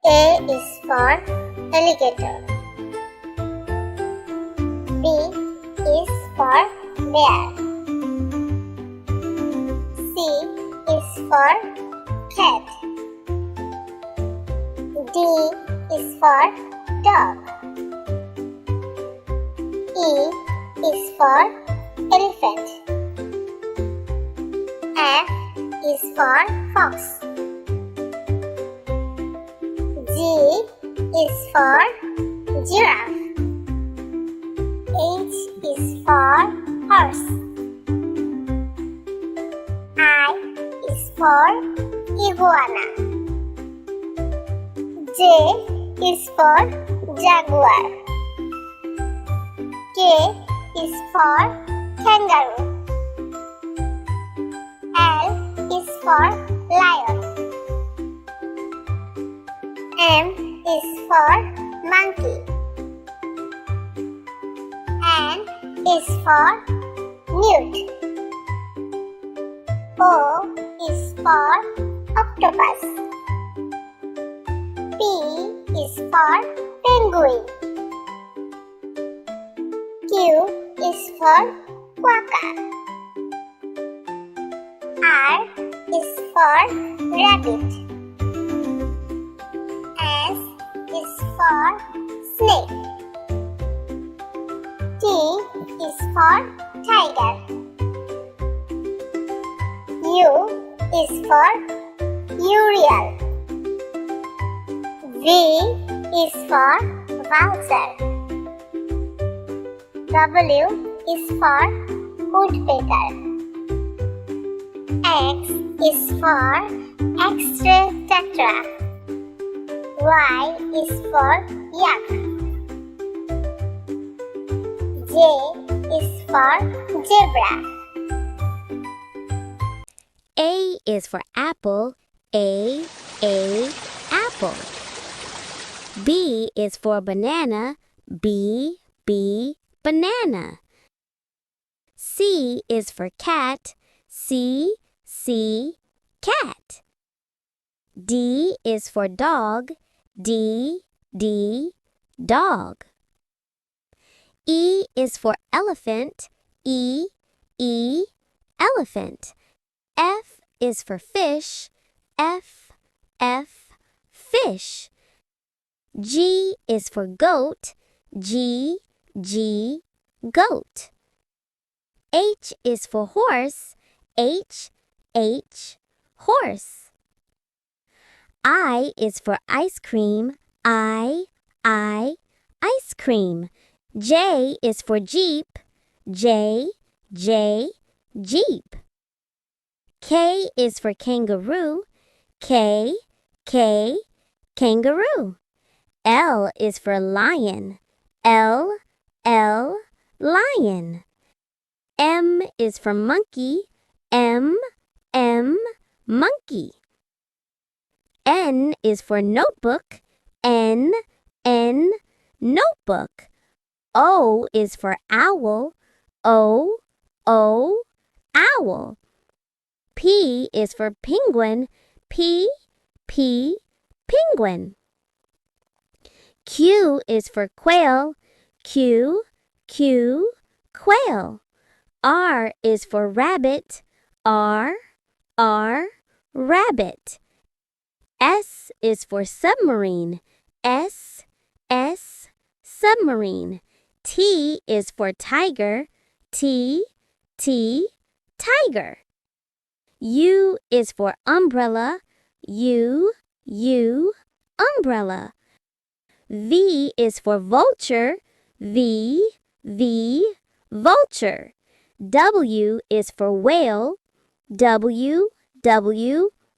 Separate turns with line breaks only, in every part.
A is for alligator. B is for bear. C is for cat. D is for dog. E is for elephant. F is for fox. G is for giraffe. H is for horse. I is for iguana. J is for jaguar. K is for kangaroo. L is for lion. M is for monkey. N is for newt. O is for octopus. P is for penguin. Q is for quokka. R is for rabbit. S is for snake. T is for tiger. U is for Uriel. V is for vulture. W is for woodpecker. X is for X-ray tetra. Y is for yak. J is for zebra.
A is for apple. A, apple. B is for banana. B, banana. C is for cat. C, cat. D is for dog. D, dog. E is for elephant. E, elephant. F is for fish. F, fish. G is for goat. G, goat. H is for horse. H, horse. I is for ice cream. I, ice cream. J is for jeep. J, jeep. K is for kangaroo. K, kangaroo. L is for lion. L, lion. M is for monkey. M, monkey. N is for notebook. N, notebook. O is for owl. O, owl. P is for penguin. P, penguin. Q is for quail. Q, quail. R is for rabbit. R, rabbit. S is for submarine. S, submarine. T is for tiger. T, tiger. U is for umbrella. U, umbrella. V is for vulture. V, vulture. W is for whale. W,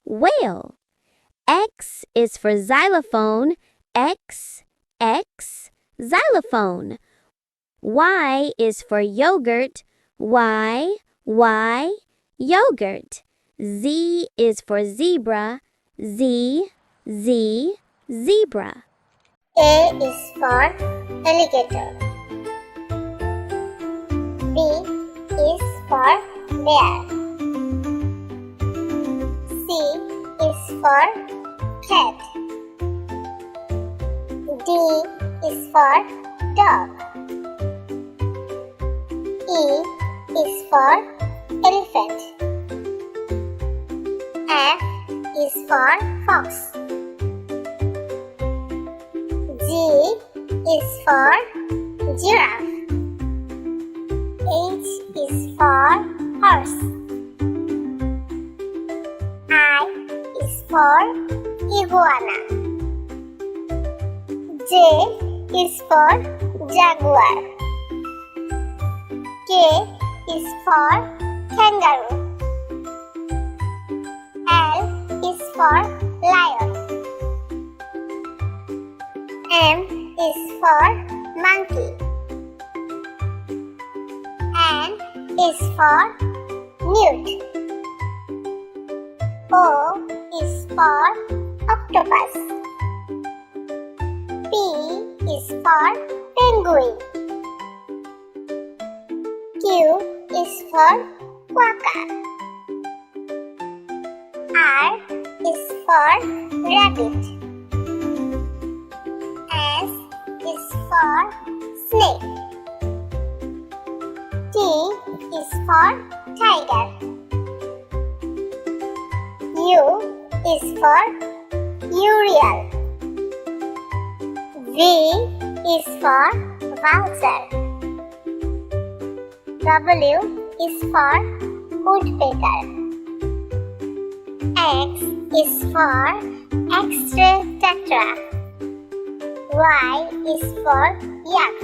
whale. X is for xylophone. X, xylophone. Y is for yogurt. Y, yogurt. Z is for zebra. Z, zebra.
A is for alligator. B is for bear. C is for cat. D is for dog. E is for elephant. F is for fox. G is for giraffe. H is for horse. I is for iguana. J is for jaguar. K is for kangaroo. L is for lion. M is for monkey. N is for newt. O is for octopus. P is for penguin. Q is for quokka. R is for rabbit. S is for snake. T is for tiger. U is for Uriel. V is for Wowzer. W is for woodpecker. X is for X-ray tetra. Y is for yak.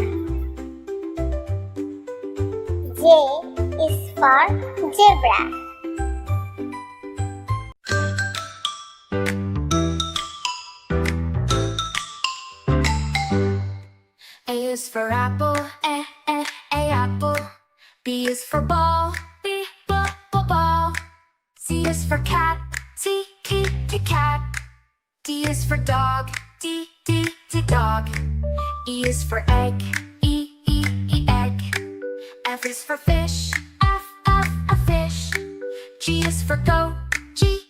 J is for zebra.
A is for apple, A apple. B is for ball, B ball. C is for cat, C cat. D is for dog, D dog. E is for egg, E egg. F is for fish, F fish. G is for goat, G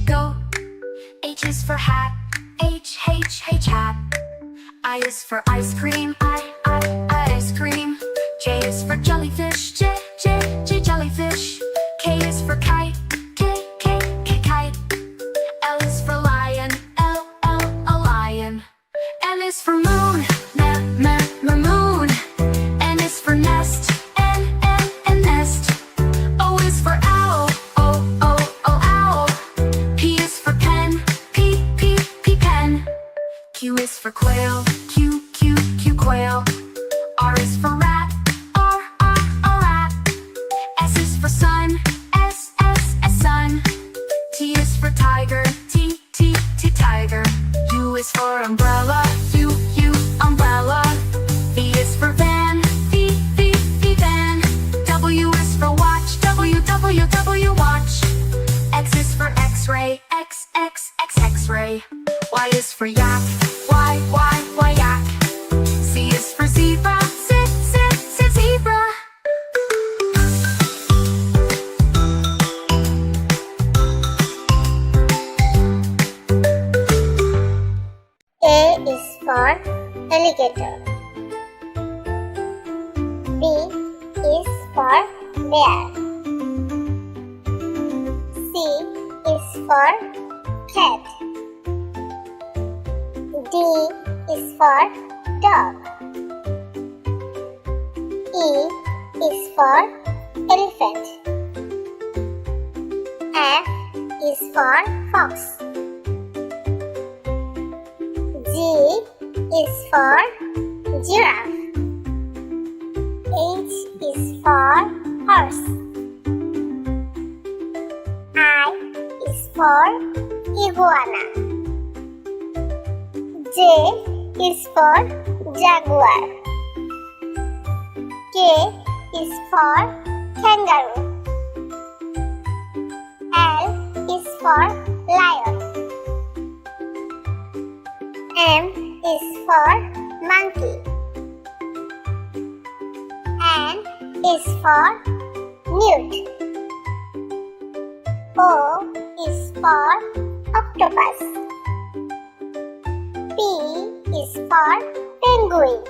goat. H is for hat, H hat. I is for ice cream, I ice cream. J is for jellyfish, J jellyfish. K is for kite, K kite. L is for lion, L lion. N is for moon, moon. N is for nest, N nest. O is for owl, owl. P is for pen, P pen. Q is for quail, Q quail. R is for rat, R rat. S is for sun, S sun. T is for tiger, T tiger. U is for umbrella, U umbrella. V is for van, V van. W is for watch, W watch. X is for x-ray, X-ray. Y is for yak, Y yak. Z is for zebra, Z zebra.
A is for alligator. B is for bear. C is for cat. D is for dog. E is for elephant. F is for fox. G is for giraffe. H is for horse. I is for iguana. J is for jaguar. K is for kangaroo. L is for lion. M is for monkey. N is for newt. O is for octopus. P is for penguin.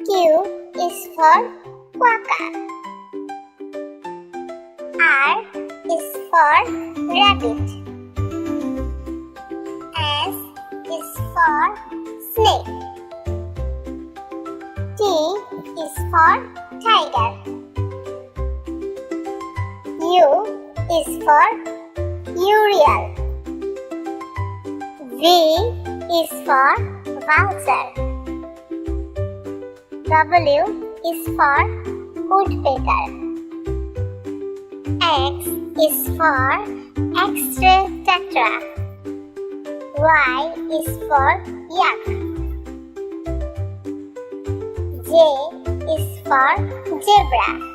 Q is for quokka. R is for rabbit. S is for snake. T is for tiger. U is for Uriel. V is for Wowzer. W is for woodpecker. X is for X-ray tetra. Y is for yak. J is for zebra.